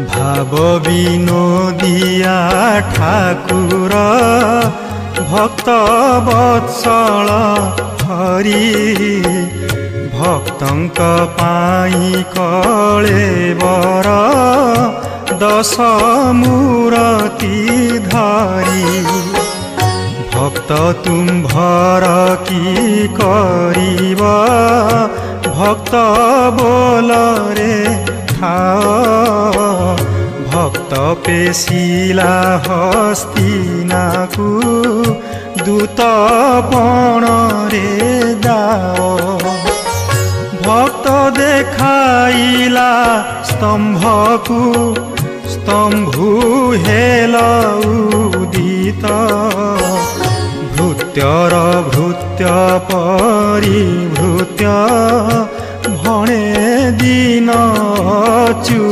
भाव विनोदिया ठाकुर भक्त वत्सल हरि भक्तंक पाई कलेवर दश मूरति धारी भक्त तुम्भर की करिबा भक्त बोल रे ठाओ भक्त पेशिला हस्तिनाकु दूत पण रे दाओ भक्त देखाइला स्तंभकु स्तंभु हेल उदित भृत्यर भृत्य परिभृत्य भणे दिन चु